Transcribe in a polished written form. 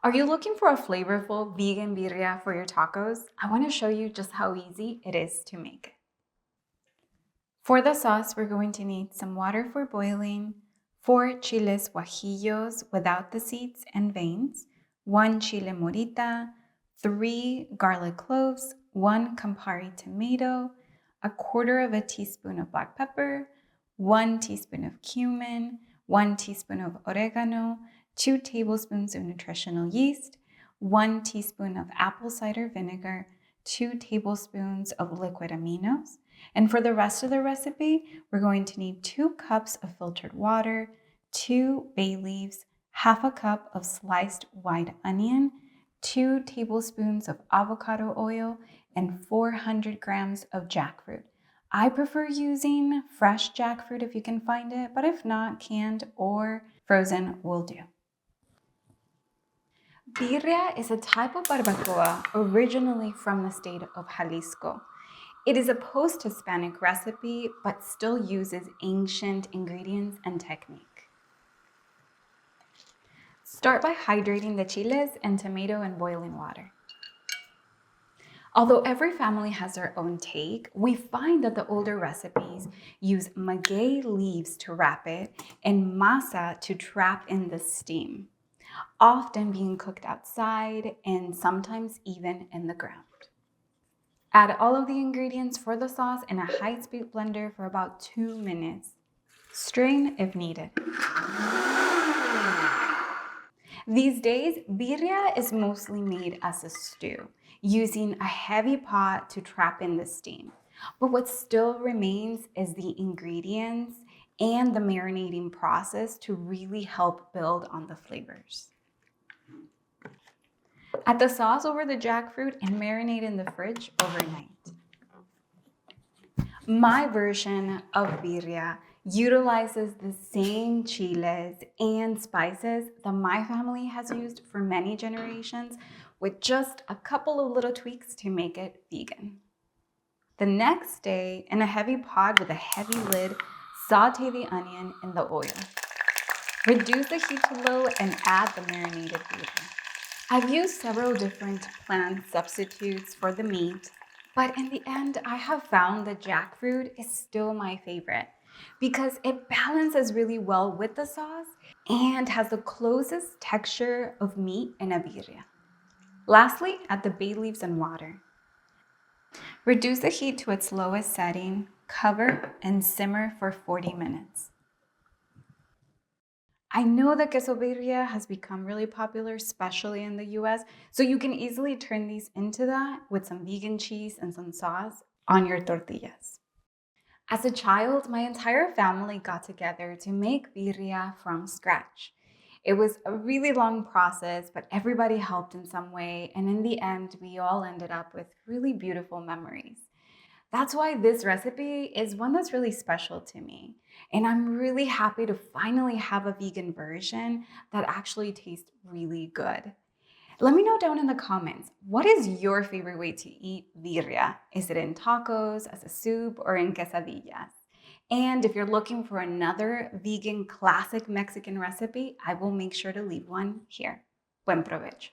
Are you looking for a flavorful vegan birria for your tacos? I want to show you just how easy it is to make it. For the sauce, we're going to need some water for boiling, 4 chiles guajillos without the seeds and veins, 1 chile morita, 3 garlic cloves, 1 Campari tomato, 1/4 teaspoon of black pepper, 1 teaspoon of cumin, 1 teaspoon of oregano, 2 tablespoons of nutritional yeast, 1 teaspoon of apple cider vinegar, 2 tablespoons of liquid aminos. And for the rest of the recipe, we're going to need 2 cups of filtered water, 2 bay leaves, half a cup of sliced white onion, 2 tablespoons of avocado oil, and 400 grams of jackfruit. I prefer using fresh jackfruit if you can find it, but if not, canned or frozen will do. Birria is a type of barbacoa originally from the state of Jalisco. It is a post-Hispanic recipe, but still uses ancient ingredients and technique. Start by hydrating the chiles and tomato in boiling water. Although every family has their own take, we find that the older recipes use maguey leaves to wrap it and masa to trap in the steam, often being cooked outside and sometimes even in the ground. Add all of the ingredients for the sauce in a high-speed blender for about 2 minutes. Strain if needed. These days, birria is mostly made as a stew, using a heavy pot to trap in the steam. But what still remains is the ingredients and the marinating process to really help build on the flavors. Add the sauce over the jackfruit and marinate in the fridge overnight. My version of birria utilizes the same chiles and spices that my family has used for many generations, with just a couple of little tweaks to make it vegan. The next day, in a heavy pot with a heavy lid, saute the onion in the oil. Reduce the heat to low and add the marinated birria. I've used several different plant substitutes for the meat, but in the end, I have found that jackfruit is still my favorite because it balances really well with the sauce and has the closest texture of meat in a birria. Lastly, add the bay leaves and water. Reduce the heat to its lowest setting, cover, and simmer for 40 minutes. I know that queso birria has become really popular, especially in the US, so you can easily turn these into that with some vegan cheese and some sauce on your tortillas. As a child, my entire family got together to make birria from scratch. It was a really long process, but everybody helped in some way, and in the end, we all ended up with really beautiful memories. That's why this recipe is one that's really special to me. And I'm really happy to finally have a vegan version that actually tastes really good. Let me know down in the comments, what is your favorite way to eat birria? Is it in tacos, as a soup, or in quesadillas? And if you're looking for another vegan classic Mexican recipe, I will make sure to leave one here. Buen provecho.